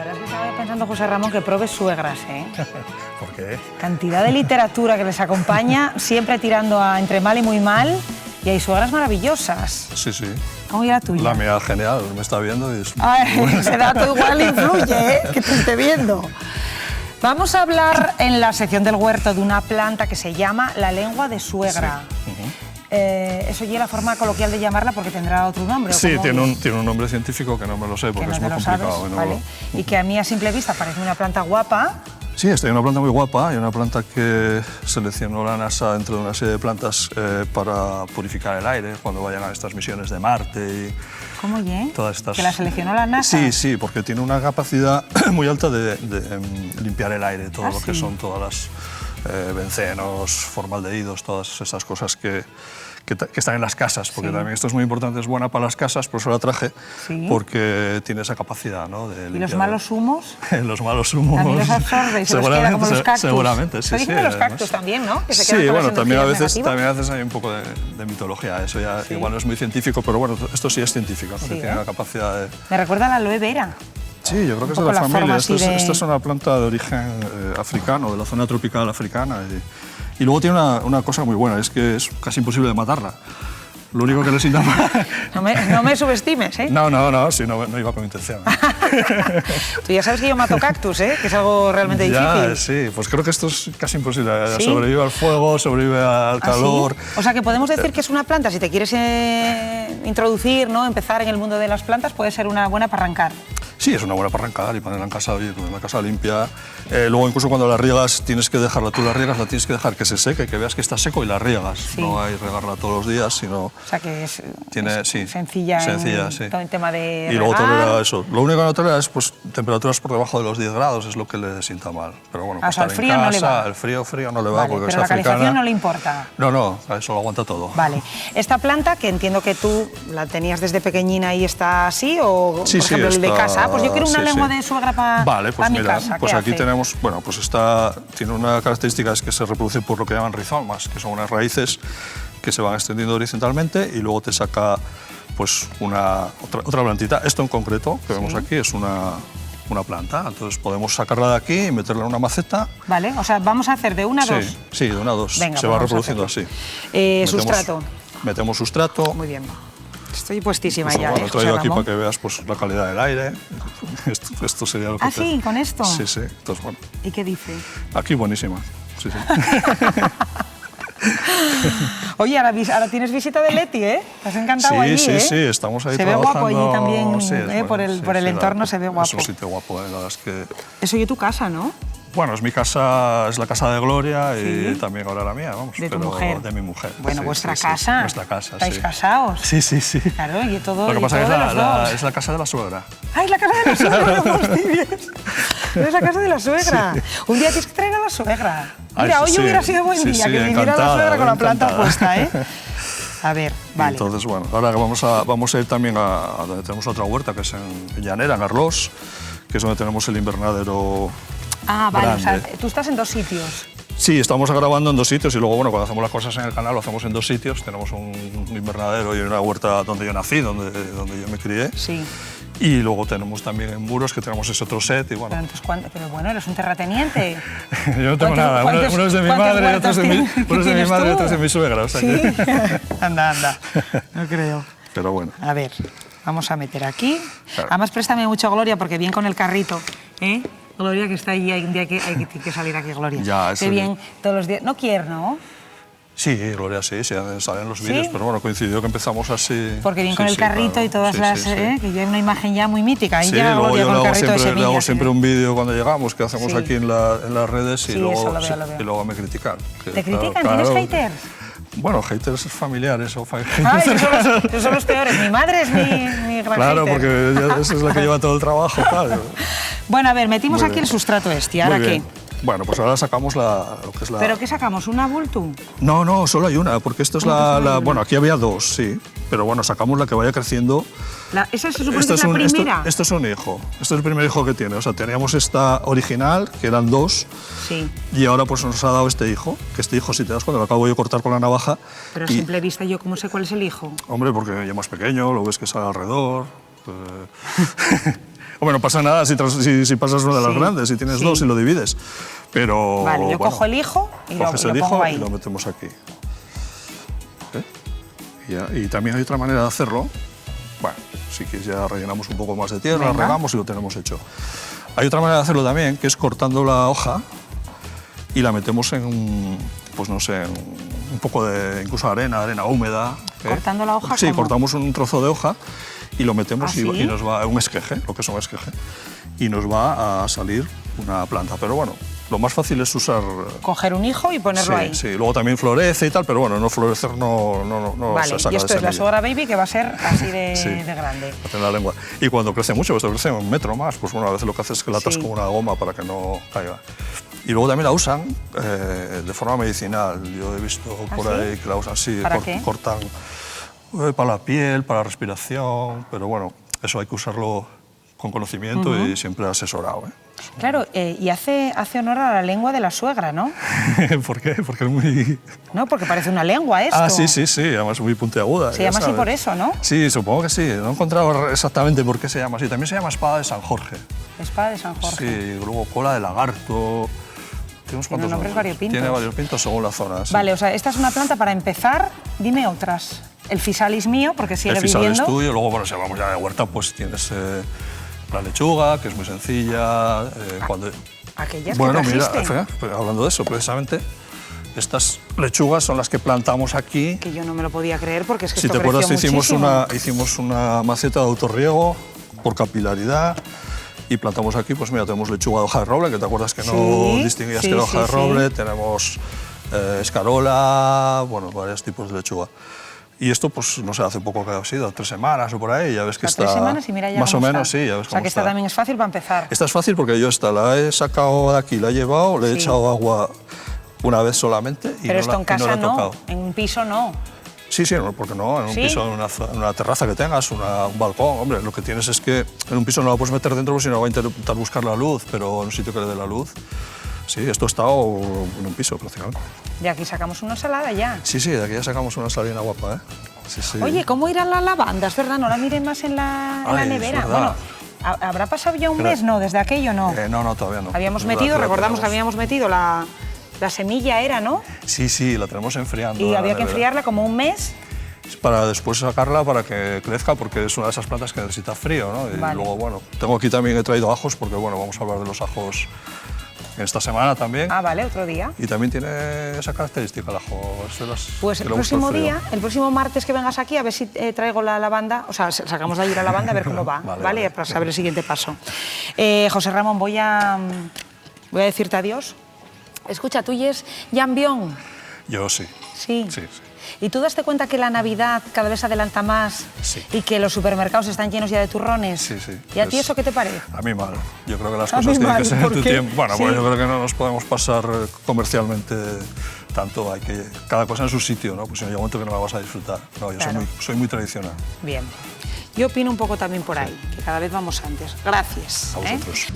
verdad es que estaba pensando, José Ramón, que probes suegras, ¿eh? ¿Por qué? Cantidad de literatura que les acompaña, siempre tirando a entre mal y muy mal, y hay suegras maravillosas. Sí, sí. ¿Cómo era tuya? La mía genial, me está viendo y es... Ay, ese dato igual influye, ¿eh? Que te esté viendo. Vamos a hablar en la sección del huerto de una planta que se llama la lengua de suegra. Sí. Eso ya la forma coloquial de llamarla porque tendrá otro nombre. Sí, tiene un nombre científico que no me lo sé porque no es muy complicado. Sabes, ¿vale? Y que a mí a simple vista parece una planta guapa. Sí, esta es una planta muy guapa y una planta que seleccionó la NASA dentro de una serie de plantas para purificar el aire cuando vayan a estas misiones de Marte y ¿Cómo, ye? todas estas... ¿Que la seleccionó la NASA? Sí, sí, porque tiene una capacidad muy alta de limpiar el aire, todo lo que sí. son todas las bencenos, formaldehídos, todas esas cosas que están en las casas, porque también esto es muy importante, es buena para las casas, por eso la traje, porque tiene esa capacidad, ¿no? De ¿Y los malos humos? Los malos humos... También los absorbe y se los queda como los cactus. Seguramente, sí, se dicen de los cactus además. También, ¿no? Que se sí, bueno, también a veces negativas. hay un poco de mitología, eso ya igual no es muy científico, pero bueno, esto sí es científico, ¿no? Que tiene la capacidad de... Me recuerda a la aloe vera. Sí, yo creo que es de la familia. Esta es una planta de origen africano, de la zona tropical africana. Y luego tiene una cosa muy buena, es que es casi imposible de matarla. Lo único que le sienta mal... No me subestimes, ¿eh? No, sí, no iba con intención. Tú ya sabes que yo mato cactus, ¿eh? Que es algo realmente difícil. Sí, pues creo que esto es casi imposible. ¿Sí? Sobrevive al fuego, sobrevive al calor... ¿Sí? O sea, que podemos decir que es una planta, si te quieres introducir, ¿no? Empezar en el mundo de las plantas, puede ser una buena para arrancar. Sí, es una buena para arrancar y ponerla en casa, oye, una casa limpia. Luego, incluso cuando la riegas, tienes que dejarla, tú la riegas, la tienes que dejar que se seque, que veas que está seco y la riegas. Sí. No hay regarla todos los días, sino... O sea, que es sencilla en todo el tema de Y luego tolera eso. Lo único que no tolera es pues, temperaturas por debajo de los 10 grados, es lo que le sienta mal. Pero bueno, o sea, el frío en casa, no le va. El frío no le va, porque pero es la africana. calefacción no le importa. No, eso lo aguanta todo. Vale. ¿Esta planta, que entiendo que tú la tenías desde pequeñina y está así, o por ejemplo el de casa? Pues yo quiero una lengua de suegra para mi casa. Pues aquí tenemos, bueno, pues tiene una característica, es que se reproduce por lo que llaman rizomas, que son unas raíces que se van extendiendo horizontalmente y luego te saca pues otra plantita. Esto en concreto que vemos aquí es una planta, entonces podemos sacarla de aquí y meterla en una maceta. Vale, o sea, vamos a hacer de una a dos. Sí, de una a dos. Venga, se va reproduciendo así. Sustrato. Metemos sustrato. Muy bien. Estoy puestísima pues, ya. Bueno, he traído aquí para que veas pues, la calidad del aire. Esto sería lo que sí, con esto. Sí. Entonces, bueno. ¿Y qué dice? Aquí buenísima. Sí. Oye, ahora tienes visita de Leti, ¿eh? Te has encantado allí, ¿eh? Sí, estamos ahí se trabajando. Se ve guapo allí también, por el entorno se ve guapo. Es un sitio guapo, la verdad es que... Eso es tu casa, ¿no? Bueno, es mi casa, es la casa de Gloria y también ahora la mía, vamos. ¿De tu mujer? De mi mujer. Bueno, vuestra casa. Nuestra casa, ¿Estáis casados? Sí. Claro, y todo. Lo que pasa es la casa de la suegra. ¡Ay, la casa de la suegra! ¡No fastidies! Es la casa de la suegra. Sí. Un día tienes que traer a la suegra. Mira, hoy hubiera sido buen día que viniera la suegra con la planta puesta, ¿eh? A ver, vale. Entonces, bueno, ahora vamos a ir también a donde tenemos otra huerta, que es en Llanera, en Arlós, que es donde tenemos el invernadero. Vale, o sea, tú estás en dos sitios. Sí, estamos grabando en dos sitios y luego, bueno, cuando hacemos las cosas en el canal lo hacemos en dos sitios. Tenemos un invernadero y una huerta donde yo nací, donde yo me crié. Sí. Y luego tenemos también en Muros, que tenemos ese otro set. Y bueno. Pero bueno, eres un terrateniente. Yo no tengo nada. Uno es de mi madre y otro es de mi suegra. O sea ¿Sí? que... Anda. No creo. Pero bueno. A ver, vamos a meter aquí. Claro. Además, préstame mucho, Gloria, porque bien con el carrito, ¿eh? Gloria, que está allí, hay un día que hay que salir aquí, Gloria. Ya, qué bien, todos los días. No quiero, ¿no? Sí, Gloria, sí, salen los vídeos, pero bueno, coincidió que empezamos así. Porque bien con el carrito, claro, y todas las... que ya hay una imagen ya muy mítica. Ahí ya luego Gloria con el carrito de semillas. Le hago siempre un vídeo cuando llegamos, que hacemos aquí en las redes, y luego, lo veo. Y luego me critican. ¿Te critican? ¿Tienes haters? Bueno, haters familiares o esos son los peores. Mi madre es mi gran Claro, hater. porque esa es la que lleva todo el trabajo. Claro. Bueno, a ver, metimos aquí el sustrato este. ¿Ahora qué? Bueno, pues ahora sacamos lo que es la... ¿Pero qué sacamos? ¿Una Vultu? No, solo hay una, porque esto es Bueno, aquí había dos, sí. Pero bueno, sacamos la que vaya creciendo. ¿Esa se supone que es la primera? Esto es un hijo. Esto es el primer hijo que tiene. O sea, teníamos esta original, que eran dos. Sí. Y ahora pues nos ha dado este hijo. Que este hijo, si te das cuenta, lo acabo de cortar con la navaja. Pero a simple vista, ¿yo cómo sé cuál es el hijo? Hombre, porque ya más pequeño, lo ves que sale alrededor. Hombre, no pasa nada si pasas una de las grandes, si tienes dos y lo divides. Pero, vale, yo cojo el hijo y lo pongo ahí. Y lo metemos aquí. Y también hay otra manera de hacerlo. Bueno, si quieres ya rellenamos un poco más de tierra, regamos y lo tenemos hecho. Hay otra manera de hacerlo también, que es cortando la hoja y la metemos en, pues no sé, un poco de incluso arena húmeda. ¿Cortando la hoja? Sí, ¿cómo? cortamos un trozo de hoja y lo metemos ¿Ah, sí? y nos va un esqueje, lo que es un esqueje, y nos va a salir una planta. Pero bueno, lo más fácil es usar... Coger un hijo y ponerlo ahí. Sí, luego también florece y tal, pero bueno, no florecer no vale, se saca y esto de es la semilla. suegra baby que va a ser así de grande. En la lengua. Y cuando crece mucho, pues crece un metro más, pues bueno, a veces lo que haces es que la atas con una goma para que no caiga. Y luego también la usan de forma medicinal. Yo he visto por ahí que la usan así, cortan para la piel, para la respiración, pero bueno, eso hay que usarlo con conocimiento y siempre asesorado. Claro, y hace honor a la lengua de la suegra, ¿no? ¿Por qué? Porque es muy... No, porque parece una lengua esto. Ah, sí, además muy puntiaguda. Se llama así por eso, ¿no? Sí, supongo que sí. No he encontrado exactamente por qué se llama así. También se llama espada de San Jorge. Espada de San Jorge. Sí, luego cola de lagarto. Tiene nombres variopintos. Tiene variopintos según la zona. Sí. Vale, o sea, esta es una planta para empezar. Dime otras. El fisalis mío, porque sigue viviendo. El fisalis tuyo. Luego, bueno, si hablamos ya de huerta, pues tienes la lechuga, que es muy sencilla. Aquellas bueno, que trajiste. Mira, hablando de eso, precisamente, estas lechugas son las que plantamos aquí. Que yo no me lo podía creer porque es que si esto te acuerdas, muchísimo. hicimos una maceta de autorriego por capilaridad y plantamos aquí, pues mira, tenemos lechuga de hoja de roble, que te acuerdas que no distinguías que era hoja de roble, tenemos escarola, bueno, varios tipos de lechuga. Y esto, pues, no sé, hace poco que ha sido, 3 semanas o por ahí, ya ves que está... 3 semanas y mira ya más o menos, está. sí, ya ves cómo está. O sea, que esta también es fácil para empezar. Esta es fácil porque yo la he sacado de aquí, la he llevado, le he echado agua una vez solamente y pero esto en casa no la he tocado. En un piso no. Sí, porque no, en un piso, en una terraza que tengas, un balcón, hombre, lo que tienes es que en un piso no la puedes meter dentro, porque si no va a intentar buscar la luz, pero en un sitio que le dé la luz. Sí, esto ha estado en un piso prácticamente. De aquí sacamos una ensalada ya. Sí, de aquí ya sacamos una salina guapa, ¿eh? Sí. Oye, ¿cómo irá la lavanda? Es verdad, no la miren más en la nevera. Bueno, ¿habrá pasado ya un mes? No, desde aquello no. No, todavía no. Habíamos metido, recordamos que habíamos metido la semilla, ¿era, no? Sí, la tenemos enfriando. Y había que enfriarla como un mes. Para después sacarla para que crezca, porque es una de esas plantas que necesita frío, ¿no? Y luego, bueno, tengo aquí también, he traído ajos, porque bueno, vamos a hablar de los ajos en esta semana también. Ah, vale, otro día. Y también tiene esa característica el ajo. Pues el próximo día, el próximo martes que vengas aquí, a ver si traigo la lavanda, o sea, sacamos de allí la lavanda a ver cómo va, ¿vale? Para saber el siguiente paso. José Ramón, voy a decirte adiós. Escucha, ¿tú y es Llambión? Yo sí. Sí. ¿Y tú daste cuenta que la Navidad cada vez se adelanta más y que los supermercados están llenos ya de turrones? Sí. ¿Y a ti eso qué te parece? A mí mal. Yo creo que las cosas tienen que ser en tu tiempo. Bueno, pues yo creo que no nos podemos pasar comercialmente tanto. Hay que cada cosa en su sitio, ¿no? Pues si no llega un momento que no la vas a disfrutar. No, yo soy muy tradicional. Bien. Yo opino un poco también por ahí, que cada vez vamos antes. Gracias. A vosotros.